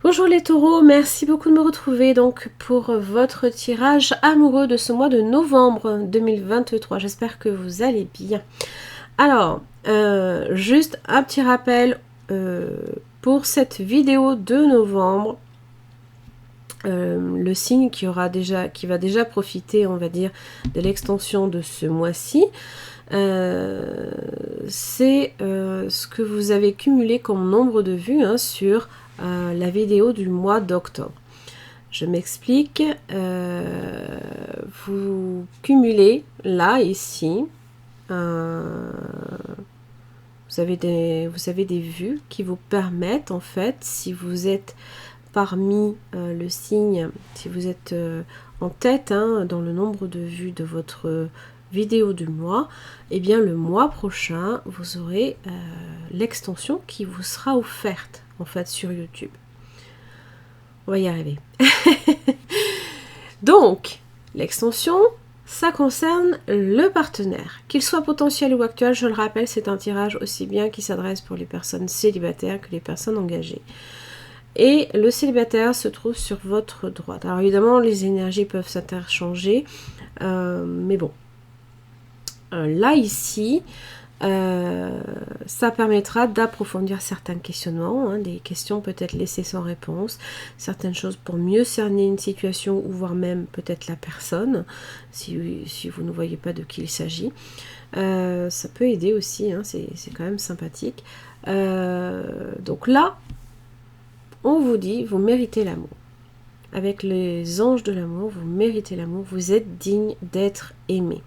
Bonjour les taureaux, merci beaucoup de me retrouver donc pour votre tirage amoureux de ce mois de novembre 2023. J'espère que vous allez bien. Alors, juste un petit rappel pour cette vidéo de novembre. Le signe qui va déjà profiter, on va dire, de l'extension de ce mois-ci, c'est ce que vous avez cumulé comme nombre de vues sur la vidéo du mois d'octobre. Je m'explique. Vous cumulez là, ici, vous avez des vues qui vous permettent, en fait, si vous êtes parmi le signe, si vous êtes en tête dans le nombre de vues de votre vidéo du mois, et bien le mois prochain, vous aurez l'extension qui vous sera offerte en fait sur YouTube. On va y arriver. Donc, l'extension, ça concerne le partenaire. Qu'il soit potentiel ou actuel, je le rappelle, c'est un tirage aussi bien qui s'adresse pour les personnes célibataires que les personnes engagées. Et le célibataire se trouve sur votre droite. Alors évidemment, les énergies peuvent s'interchanger, mais bon. Là, ici, ça permettra d'approfondir certains questionnements, des questions peut-être laissées sans réponse, certaines choses pour mieux cerner une situation ou voire même peut-être la personne, si vous ne voyez pas de qui il s'agit. Ça peut aider aussi, c'est quand même sympathique. Donc là, on vous dit, vous méritez l'amour. Avec les anges de l'amour, vous méritez l'amour, vous êtes digne d'être aimé.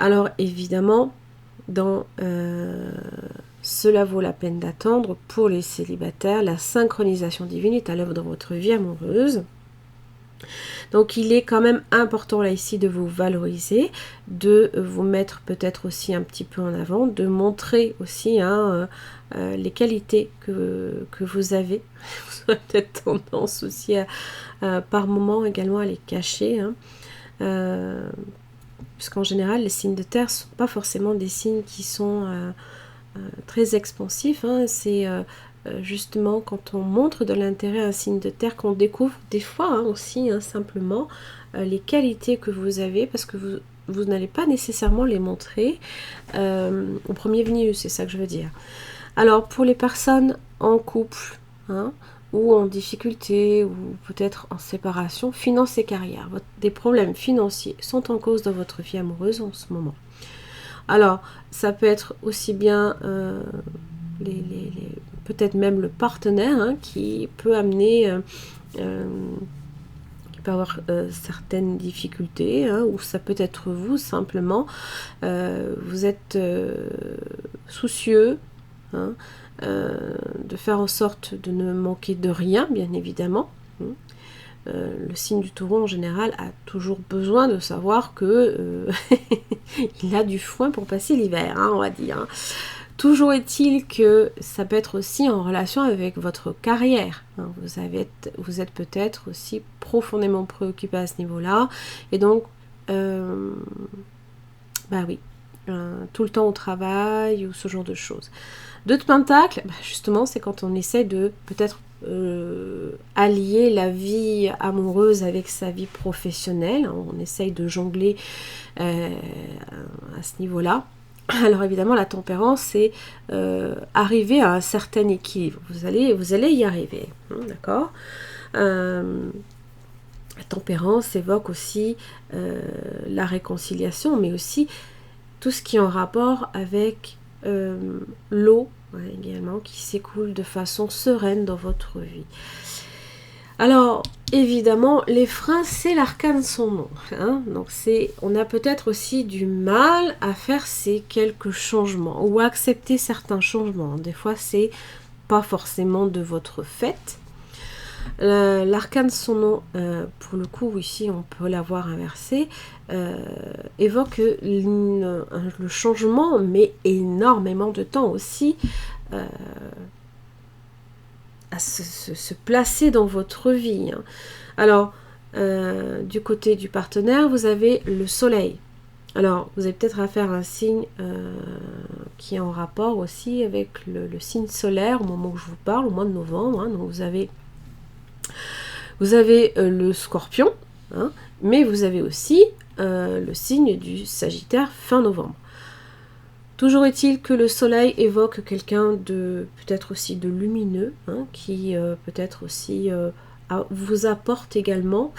Alors évidemment, cela vaut la peine d'attendre pour les célibataires. La synchronisation divine est à l'œuvre dans votre vie amoureuse. Donc il est quand même important là ici de vous valoriser, de vous mettre peut-être aussi un petit peu en avant, de montrer aussi les qualités que vous avez. Vous avez peut-être tendance aussi par moment également à les cacher. Puisqu'en général les signes de terre ne sont pas forcément des signes qui sont très expansifs. C'est justement quand on montre de l'intérêt à un signe de terre qu'on découvre des fois aussi simplement les qualités que vous avez, parce que vous n'allez pas nécessairement les montrer au premier venu, c'est ça que je veux dire. Alors pour les personnes en couple ou en difficulté ou peut-être en séparation, finances et carrière, des problèmes financiers sont en cause dans votre vie amoureuse en ce moment. Alors ça peut être aussi bien peut-être même le partenaire qui peut amener, qui peut avoir certaines difficultés, ou ça peut être vous simplement, vous êtes soucieux de faire en sorte de ne manquer de rien, bien évidemment. Le signe du taureau en général a toujours besoin de savoir que il a du foin pour passer l'hiver, on va dire. Toujours est-il que ça peut être aussi en relation avec votre carrière. Vous êtes peut-être aussi profondément préoccupé à ce niveau-là. Et donc, tout le temps au travail ou ce genre de choses. Deux de Pentacle, justement, c'est quand on essaie de peut-être allier la vie amoureuse avec sa vie professionnelle. On essaye de jongler à ce niveau-là. Alors évidemment, la tempérance, c'est arriver à un certain équilibre. Vous allez y arriver, d'accord. La tempérance évoque aussi la réconciliation, mais aussi tout ce qui est en rapport avec l'eau également, qui s'écoule de façon sereine dans votre vie. Alors, évidemment, les freins, c'est l'arcane son nom. Donc, on a peut-être aussi du mal à faire ces quelques changements ou à accepter certains changements. Des fois, c'est pas forcément de votre fait. L'arcane son nom, pour le coup, ici, on peut l'avoir inversé, évoque le changement, mais énormément de temps aussi à se placer dans votre vie. Alors, du côté du partenaire, vous avez le soleil. Alors, vous avez peut-être à faire un signe qui est en rapport aussi avec le signe solaire au moment où je vous parle, au mois de novembre. Hein. Donc vous avez le Scorpion, hein, mais vous avez aussi le signe du Sagittaire fin novembre. Toujours est-il que le soleil évoque quelqu'un de peut-être aussi de lumineux, hein, qui peut-être aussi vous apporte également,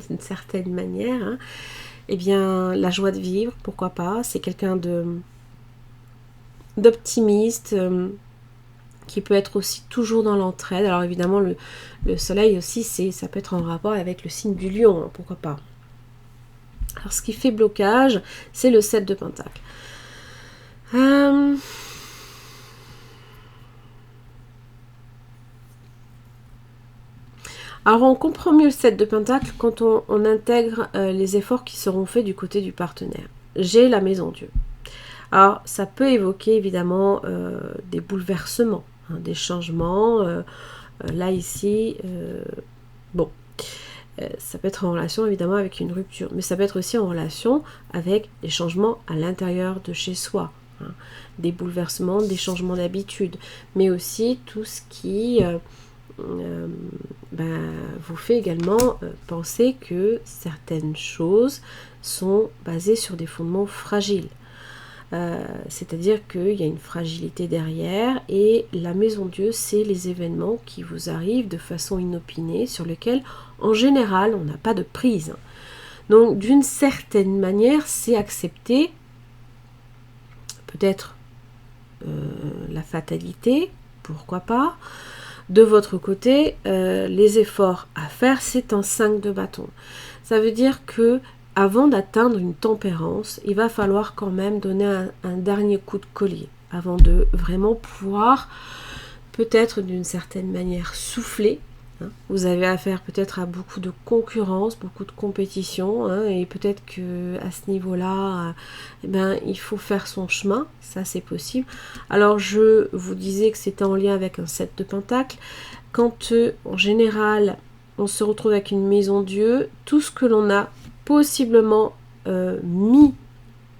d'une certaine manière, hein, eh bien, la joie de vivre, pourquoi pas. C'est quelqu'un d'optimiste, qui peut être aussi toujours dans l'entraide. Alors évidemment, le soleil aussi, ça peut être en rapport avec le signe du lion, hein, pourquoi pas. Alors ce qui fait blocage, c'est le 7 de Pentacle. Alors on comprend mieux le 7 de Pentacle quand on intègre les efforts qui seront faits du côté du partenaire. J'ai la maison Dieu. Alors ça peut évoquer évidemment des bouleversements, hein, des changements. Là ici, ça peut être en relation évidemment avec une rupture, mais ça peut être aussi en relation avec des changements à l'intérieur de chez soi. Hein, des bouleversements, des changements d'habitude, mais aussi tout ce qui vous fait également penser que certaines choses sont basées sur des fondements fragiles. C'est-à-dire qu'il y a une fragilité derrière, et la maison Dieu, c'est les événements qui vous arrivent de façon inopinée, sur lesquels en général on n'a pas de prise. Donc d'une certaine manière, c'est accepter peut-être la fatalité, pourquoi pas. De votre côté, les efforts à faire, c'est un 5 de bâton. Ça veut dire que avant d'atteindre une tempérance, il va falloir quand même donner un dernier coup de collier avant de vraiment pouvoir, peut-être d'une certaine manière, souffler. Hein. Vous avez affaire peut-être à beaucoup de concurrence, beaucoup de compétition, hein, et peut-être que à ce niveau-là, il faut faire son chemin, ça c'est possible. Alors je vous disais que c'était en lien avec un 7 de Pentacle. Quand en général on se retrouve avec une maison Dieu, tout ce que l'on a possiblement mis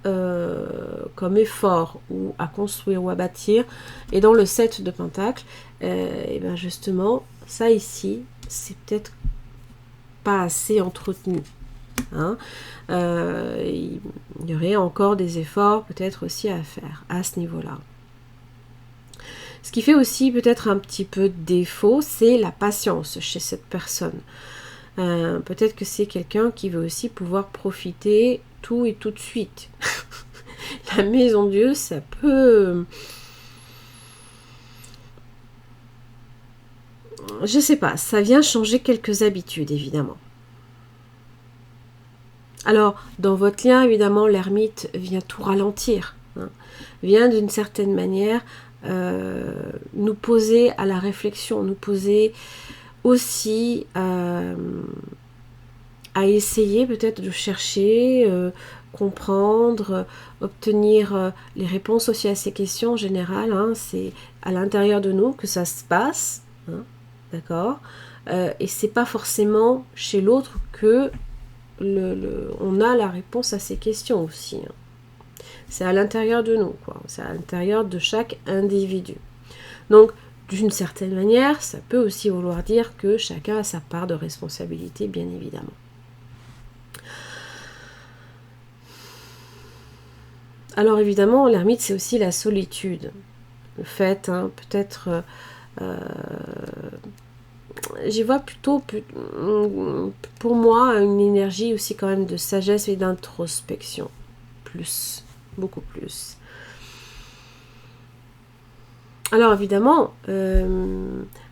comme effort ou à construire ou à bâtir, et dans le 7 de Pentacle, et bien justement, ça ici, c'est peut-être pas assez entretenu. Hein. Il y aurait encore des efforts peut-être aussi à faire à ce niveau-là. Ce qui fait aussi peut-être un petit peu défaut, c'est la patience chez cette personne. Peut-être que c'est quelqu'un qui veut aussi pouvoir profiter tout et tout de suite. La maison Dieu, ça peut... Je sais pas, ça vient changer quelques habitudes, évidemment. Alors, dans votre lien, évidemment, l'ermite vient tout ralentir. Hein, vient d'une certaine manière nous poser à la réflexion, nous poser aussi à essayer peut-être de chercher, comprendre, obtenir les réponses aussi à ces questions en général. Hein, c'est à l'intérieur de nous que ça se passe, hein, d'accord, et c'est pas forcément chez l'autre que on a la réponse à ces questions aussi. Hein. C'est à l'intérieur de nous, quoi. C'est à l'intérieur de chaque individu. Donc, d'une certaine manière, ça peut aussi vouloir dire que chacun a sa part de responsabilité, bien évidemment. Alors évidemment, l'ermite, c'est aussi la solitude. Le fait, hein, peut-être... j'y vois plutôt, pour moi, une énergie aussi quand même de sagesse et d'introspection. Plus, beaucoup plus. Alors évidemment,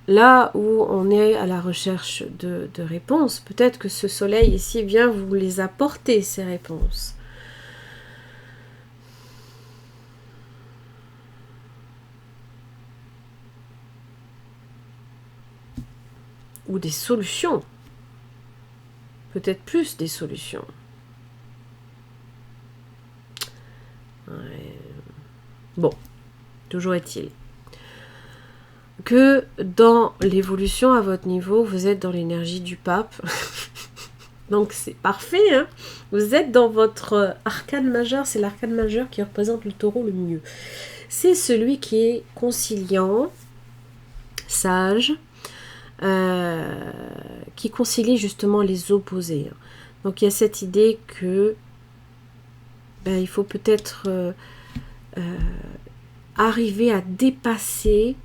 là où on est à la recherche de réponses, peut-être que ce soleil ici vient vous les apporter, ces réponses. Ou des solutions. Peut-être plus des solutions. Ouais. Bon, toujours est-il que dans l'évolution à votre niveau, vous êtes dans l'énergie du pape. Donc c'est parfait, hein. Vous êtes dans votre arcane majeur, c'est l'arcane majeur qui représente le taureau le mieux. C'est celui qui est conciliant, sage, qui concilie justement les opposés. Donc il y a cette idée que il faut peut-être arriver à dépasser,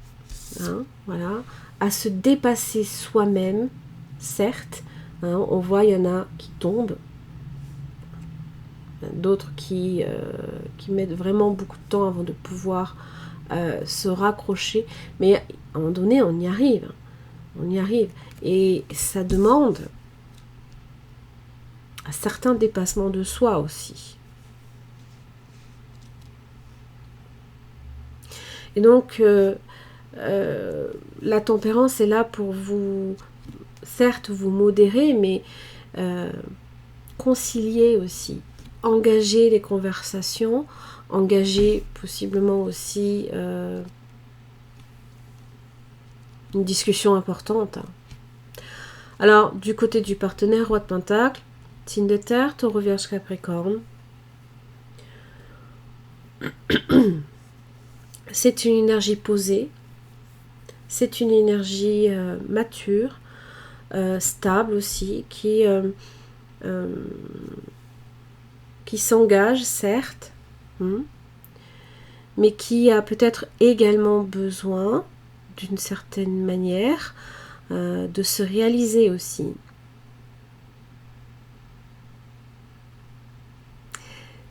voilà, à se dépasser soi-même, certes. On voit, il y en a qui tombent, d'autres qui mettent vraiment beaucoup de temps avant de pouvoir se raccrocher. Mais à un moment donné, on y arrive. On y arrive. Et ça demande un certain dépassement de soi aussi. Et donc, la tempérance est là pour vous, certes, vous modérer, mais concilier aussi. Engager les conversations, engager possiblement aussi une discussion importante. Alors, du côté du partenaire, roi de Pentacle, signe de terre, taureau, vierge, capricorne. C'est une énergie posée, c'est une énergie mature, stable aussi, qui s'engage, certes, mais qui a peut-être également besoin, d'une certaine manière, de se réaliser aussi.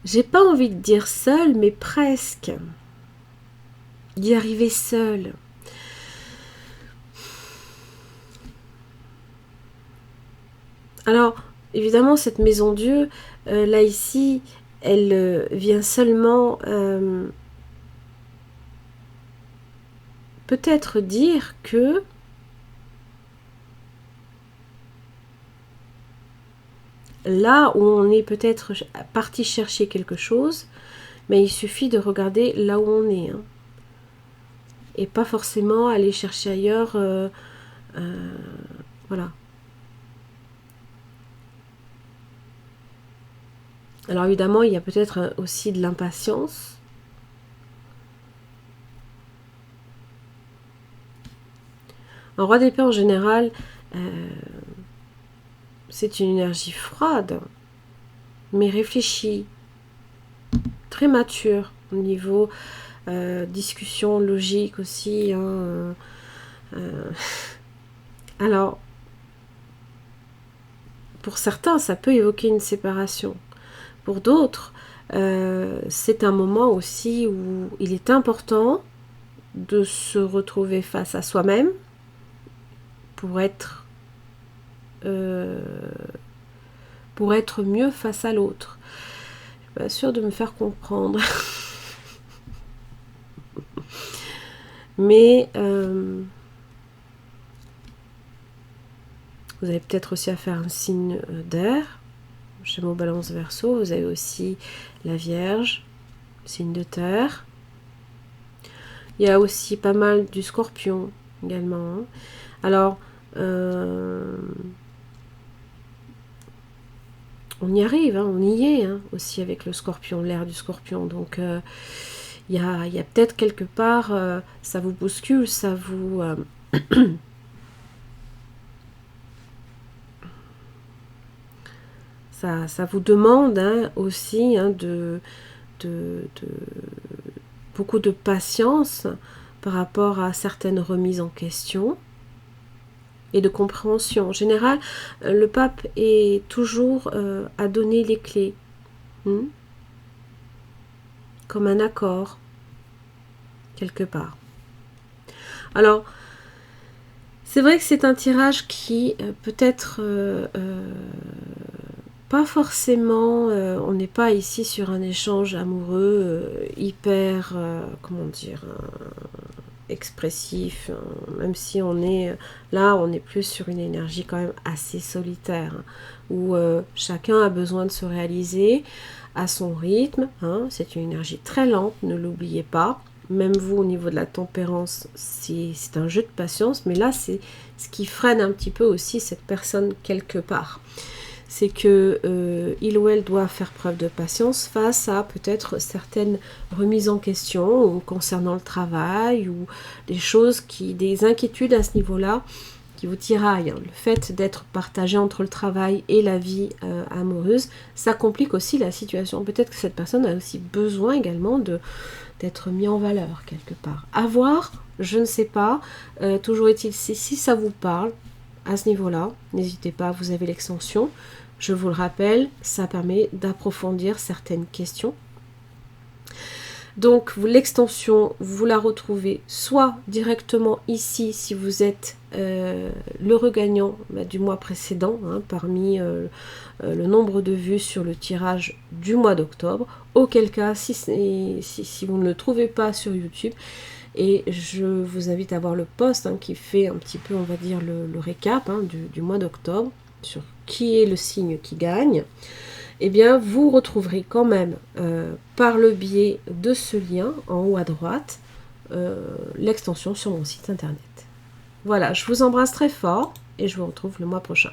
J'ai pas envie de dire seul, mais presque. D'y arriver seul. Alors, évidemment, cette maison Dieu, là ici, elle vient seulement peut-être dire que là où on est peut-être parti chercher quelque chose, mais il suffit de regarder là où on est. Et pas forcément aller chercher ailleurs. Voilà. Alors évidemment, il y a peut-être aussi de l'impatience. Un roi d'épée en général, c'est une énergie froide, mais réfléchie, très mature au niveau discussion logique aussi. Alors, pour certains, ça peut évoquer une séparation. Pour d'autres, c'est un moment aussi où il est important de se retrouver face à soi-même pour être mieux face à l'autre. Je suis pas sûre de me faire comprendre. Mais vous avez peut-être aussi à faire un signe d'air. Gémeaux, Balance, Verseau. Vous avez aussi la Vierge, signe de terre. Il y a aussi pas mal du Scorpion également. Alors, on y arrive, on y est aussi avec le Scorpion, l'air du Scorpion. Donc, il y a peut-être quelque part, ça vous bouscule, ça vous... ça vous demande aussi de beaucoup de patience par rapport à certaines remises en question et de compréhension. En général, le pape est toujours à donner les clés, comme un accord, quelque part. Alors, c'est vrai que c'est un tirage qui peut-être pas forcément, on n'est pas ici sur un échange amoureux hyper, comment dire, expressif, même si on est là, on est plus sur une énergie quand même assez solitaire, où chacun a besoin de se réaliser à son rythme, c'est une énergie très lente, ne l'oubliez pas. Même vous, au niveau de la tempérance, c'est un jeu de patience, mais là, c'est ce qui freine un petit peu aussi cette personne quelque part. c'est que il ou elle doit faire preuve de patience face à peut-être certaines remises en question concernant le travail ou des inquiétudes à ce niveau-là qui vous tiraillent. Le fait d'être partagé entre le travail et la vie amoureuse, ça complique aussi la situation. Peut-être que cette personne a aussi besoin également d'être mis en valeur quelque part. À voir, je ne sais pas. Toujours est-il, si ça vous parle à ce niveau-là, n'hésitez pas, vous avez l'extension. Je vous le rappelle, ça permet d'approfondir certaines questions. Donc l'extension, vous la retrouvez soit directement ici si vous êtes l'heureux gagnant du mois précédent, parmi le nombre de vues sur le tirage du mois d'octobre, auquel cas si vous ne le trouvez pas sur YouTube, et je vous invite à voir le post qui fait un petit peu, on va dire, le récap du mois d'octobre, sur qui est le signe qui gagne. Eh bien, vous retrouverez quand même, par le biais de ce lien, en haut à droite, l'extension sur mon site internet. Voilà, je vous embrasse très fort et je vous retrouve le mois prochain.